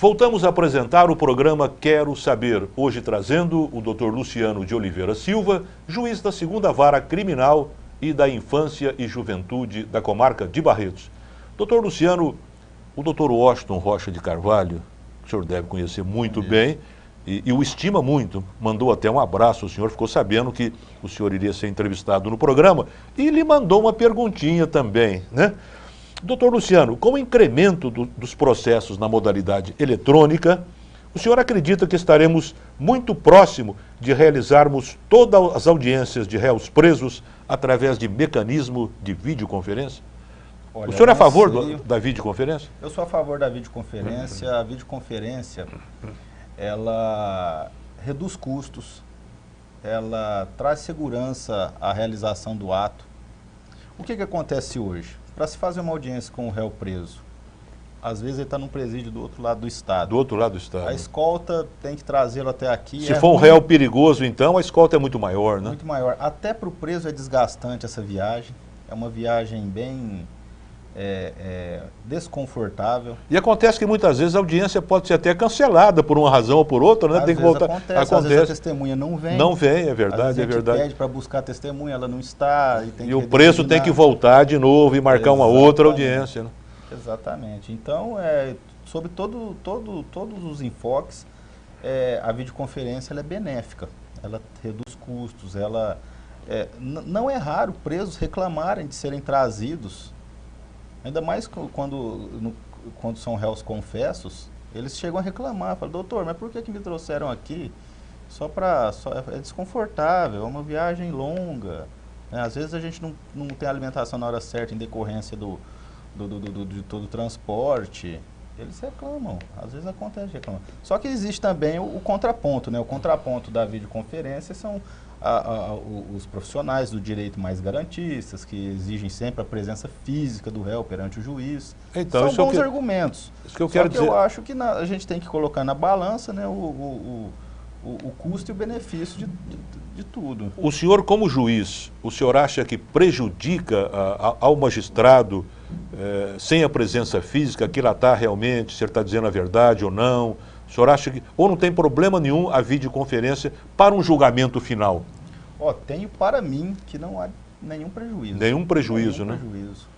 Voltamos a apresentar o programa Quero Saber, hoje trazendo o Dr. Luciano de Oliveira Silva, juiz da 2ª Vara Criminal e da Infância e Juventude da comarca de Barretos. Dr. Luciano, o Dr. Washington Rocha de Carvalho, que o senhor deve conhecer muito bem, e o estima muito, mandou até um abraço ao senhor, ficou sabendo que o senhor iria ser entrevistado no programa, e lhe mandou uma perguntinha também, né? Doutor Luciano, com o incremento dos processos na modalidade eletrônica, o senhor acredita que estaremos muito próximo de realizarmos todas as audiências de réus presos através de mecanismo de videoconferência? Olha, o senhor é a favor da videoconferência? Eu sou a favor da videoconferência. A videoconferência, ela reduz custos, ela traz segurança à realização do ato. O que acontece hoje? Para se fazer uma audiência com o réu preso, às vezes ele está num presídio do outro lado do estado. Do outro lado do estado. A escolta tem que trazê-lo até aqui. Se for um réu perigoso, então, a escolta é muito maior, né? Muito maior. Até para o preso é desgastante essa viagem. É uma viagem bem desconfortável. E acontece que muitas vezes a audiência pode ser até cancelada por uma razão ou por outra, né? Às Tem que vezes voltar. Acontece. Às vezes a testemunha não vem. Não vem, é verdade, às vezes é verdade. pede para buscar a testemunha, ela não está. E o preço tem que voltar de novo e marcar uma outra audiência, né? Exatamente. Então, sobre todos os enfoques, a videoconferência ela é benéfica. Ela reduz custos, não é raro presos reclamarem de serem trazidos. Ainda mais quando são réus confessos, eles chegam a reclamar, falam, doutor, mas por que me trouxeram aqui? É desconfortável, é uma viagem longa, né? Às vezes a gente não tem alimentação na hora certa em decorrência de todo o transporte. Eles reclamam, às vezes acontece de reclamar. Só que existe também o contraponto, né? O contraponto da videoconferência são os profissionais do direito mais garantistas, que exigem sempre a presença física do réu perante o juiz. Então, são bons argumentos. Isso que eu quero dizer. Eu acho que a gente tem que colocar na balança, né, o custo e o benefício de tudo. O senhor, como juiz, o senhor acha que prejudica ao magistrado, sem a presença física, aquilatar realmente, se ele está dizendo a verdade ou não? O senhor acha que, ou não tem problema nenhum a videoconferência para um julgamento final? Tenho para mim que não há nenhum prejuízo. Nenhum prejuízo, né? Prejuízo.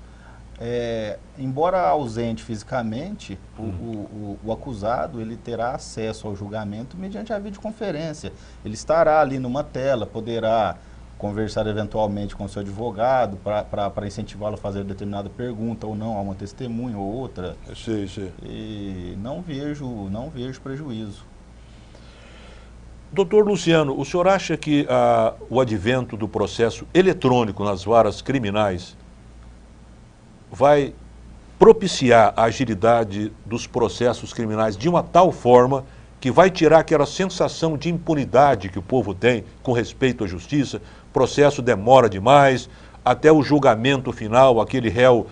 Embora ausente fisicamente, o acusado ele terá acesso ao julgamento mediante a videoconferência. Ele estará ali numa tela, poderá conversar eventualmente com o seu advogado para incentivá-lo a fazer determinada pergunta ou não, a uma testemunha ou outra. Sim. E não vejo prejuízo. Doutor Luciano, o senhor acha que o advento do processo eletrônico nas varas criminais vai propiciar a agilidade dos processos criminais de uma tal forma que vai tirar aquela sensação de impunidade que o povo tem com respeito à justiça? Processo demora demais, até o julgamento final, aquele réu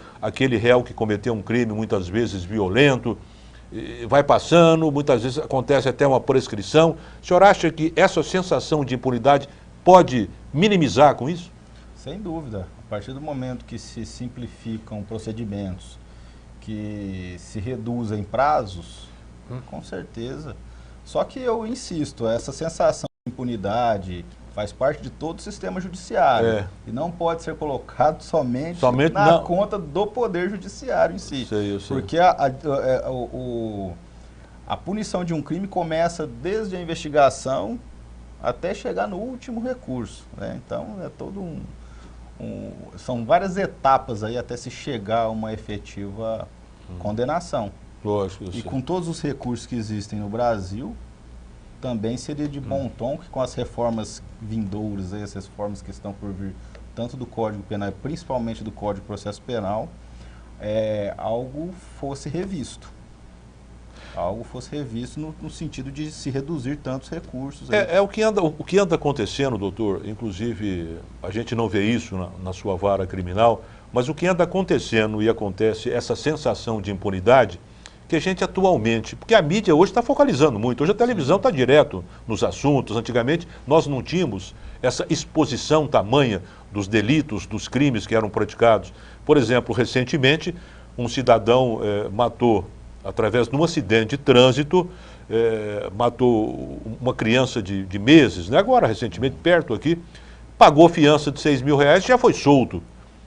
que cometeu um crime muitas vezes violento, vai passando, muitas vezes acontece até uma prescrição. O senhor acha que essa sensação de impunidade pode minimizar com isso? Sem dúvida. A partir do momento que se simplificam procedimentos, que se reduzem prazos, com certeza. Só que eu insisto, essa sensação de impunidade faz parte de todo o sistema judiciário e não pode ser colocado somente na conta do poder judiciário em si. Eu sei. Porque a punição de um crime começa desde a investigação até chegar no último recurso, né? Então é todo são várias etapas aí até se chegar a uma efetiva condenação. Lógico, e com todos os recursos que existem no Brasil, também seria de bom tom que com as reformas vindouras, essas reformas que estão por vir, tanto do Código Penal, principalmente do Código de Processo Penal, algo fosse revisto. Algo fosse revisto no sentido de se reduzir tantos recursos. O que anda acontecendo, doutor, inclusive a gente não vê isso na sua vara criminal, mas o que anda acontecendo e acontece, essa sensação de impunidade, que a gente atualmente, porque a mídia hoje está focalizando muito, hoje a televisão está direto nos assuntos, antigamente nós não tínhamos essa exposição tamanha dos delitos, dos crimes que eram praticados. Por exemplo, recentemente um cidadão matou através de um acidente de trânsito, matou uma criança de meses, né? Agora, recentemente, perto aqui, pagou fiança de R$ 6.000 e já foi solto.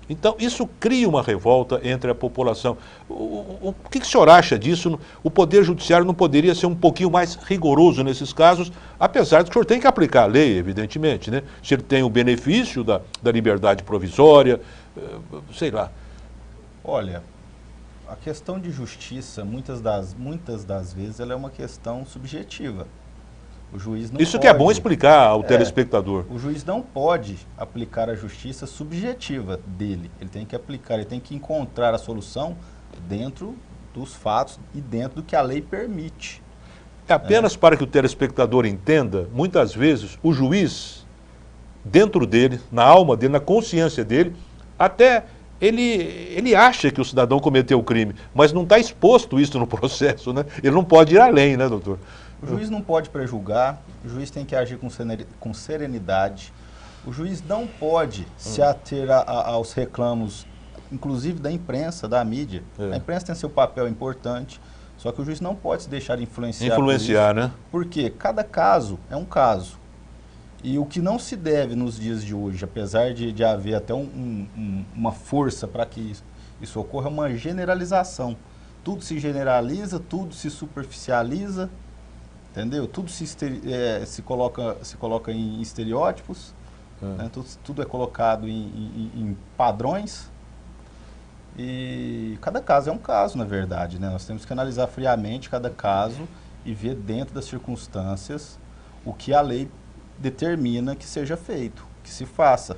Então, isso cria uma revolta entre a população. O que o senhor acha disso? O Poder Judiciário não poderia ser um pouquinho mais rigoroso nesses casos, apesar de que o senhor tem que aplicar a lei, evidentemente, né? Se ele tem o benefício da liberdade provisória, sei lá. Olha, a questão de justiça, muitas das vezes, ela é uma questão subjetiva. O juiz não Isso pode, que é bom explicar ao telespectador. O juiz não pode aplicar a justiça subjetiva dele. Ele tem que aplicar, ele tem que encontrar a solução dentro dos fatos e dentro do que a lei permite. É apenas para que o telespectador entenda, muitas vezes o juiz, dentro dele, na alma dele, na consciência dele, até ele acha que o cidadão cometeu o crime, mas não está exposto isso no processo, né? Ele não pode ir além, né, doutor? O juiz não pode prejulgar, o juiz tem que agir com serenidade, o juiz não pode se ater aos reclamos, inclusive da imprensa, da mídia. A imprensa tem seu papel importante, só que o juiz não pode se deixar influenciar por isso, né? Porque cada caso é um caso. E o que não se deve nos dias de hoje, apesar de haver até uma força para que isso ocorra, é uma generalização. Tudo se generaliza, tudo se superficializa, entendeu? Tudo se coloca em estereótipos, né? Tudo é colocado em padrões. E cada caso é um caso, na verdade, né? Nós temos que analisar friamente cada caso e ver dentro das circunstâncias o que a lei determina que seja feito, que se faça.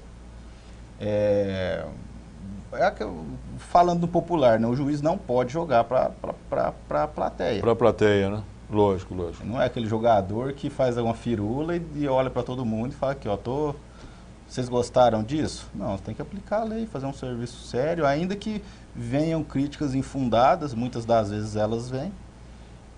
Falando no popular, né? O juiz não pode jogar para a plateia. Para a plateia, né? Lógico, lógico. Não é aquele jogador que faz uma firula e olha para todo mundo e fala aqui, ó, vocês gostaram disso? Não, você tem que aplicar a lei, fazer um serviço sério, ainda que venham críticas infundadas, muitas das vezes elas vêm.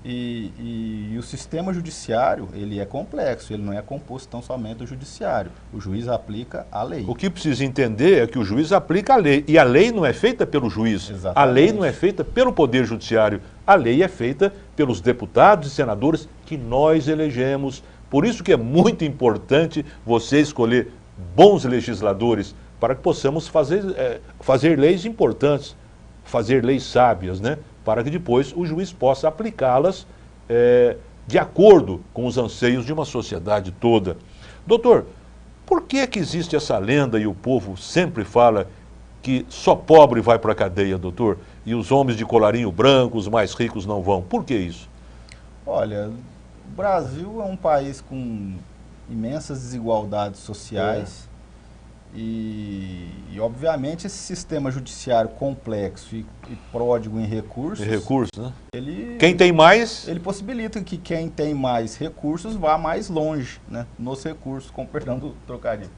E o sistema judiciário, ele é complexo, ele não é composto tão somente do judiciário. O juiz aplica a lei. O que precisa entender é que o juiz aplica a lei, e a lei não é feita pelo juiz. Exatamente. A lei não é feita pelo Poder Judiciário, a lei é feita pelos deputados e senadores que nós elegemos. Por isso que é muito importante você escolher bons legisladores, para que possamos fazer leis importantes, fazer leis sábias, né? Para que depois o juiz possa aplicá-las de acordo com os anseios de uma sociedade toda. Doutor, por que existe essa lenda e o povo sempre fala que só pobre vai para a cadeia, doutor, e os homens de colarinho branco, os mais ricos não vão? Por que isso? Olha, o Brasil é um país com imensas desigualdades sociais. E obviamente esse sistema judiciário complexo e pródigo em recursos, né? Quem tem mais, ele possibilita que quem tem mais recursos vá mais longe, né? Nos recursos, com perdão do trocadilho.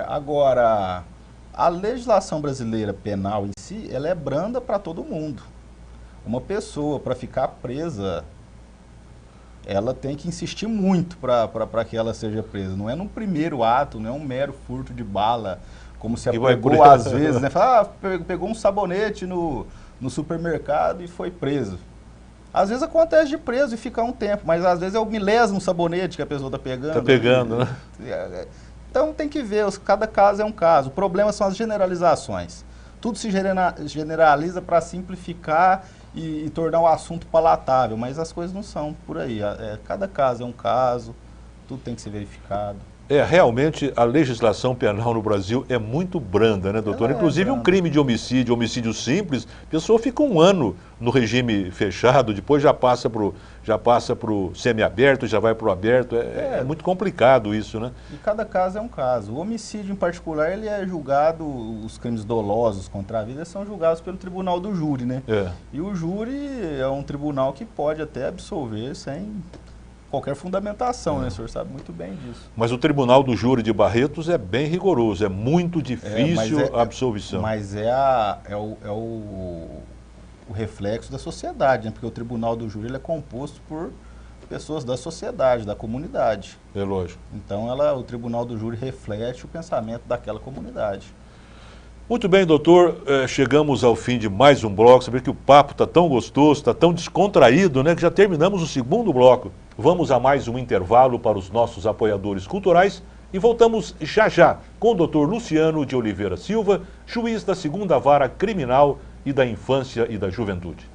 Agora, a legislação brasileira penal em si, ela é branda para todo mundo. Uma pessoa, para ficar presa, ela tem que insistir muito para que ela seja presa. Não é num primeiro ato, não é um mero furto de bala, como se apregou às vezes, né? Fala, pegou um sabonete no supermercado e foi preso. Às vezes acontece de preso e fica um tempo, mas às vezes é o milésimo sabonete que a pessoa está pegando. Está pegando, né? Então tem que ver, cada caso é um caso. O problema são as generalizações. Tudo se generaliza para simplificar e tornar o assunto palatável, mas as coisas não são por aí. Cada caso é um caso, tudo tem que ser verificado. Realmente a legislação penal no Brasil é muito branda, né, doutor? Inclusive um crime de homicídio simples, a pessoa fica um ano no regime fechado, depois já passa para o semiaberto, já vai para o aberto. É muito complicado isso, né? E cada caso é um caso. O homicídio em particular, ele é julgado, os crimes dolosos contra a vida são julgados pelo tribunal do júri, né? E o júri é um tribunal que pode até absolver sem qualquer fundamentação, né? O senhor sabe muito bem disso. Mas o Tribunal do Júri de Barretos é bem rigoroso, é muito difícil a absolvição. Mas o reflexo da sociedade, né? Porque o Tribunal do Júri ele é composto por pessoas da sociedade, da comunidade. É lógico. Então o Tribunal do Júri reflete o pensamento daquela comunidade. Muito bem, doutor, chegamos ao fim de mais um bloco. Saber que o papo está tão gostoso, está tão descontraído, né, que já terminamos o segundo bloco. Vamos a mais um intervalo para os nossos apoiadores culturais e voltamos já já com o doutor Luciano de Oliveira Silva, juiz da 2ª Vara Criminal e da Infância e da Juventude.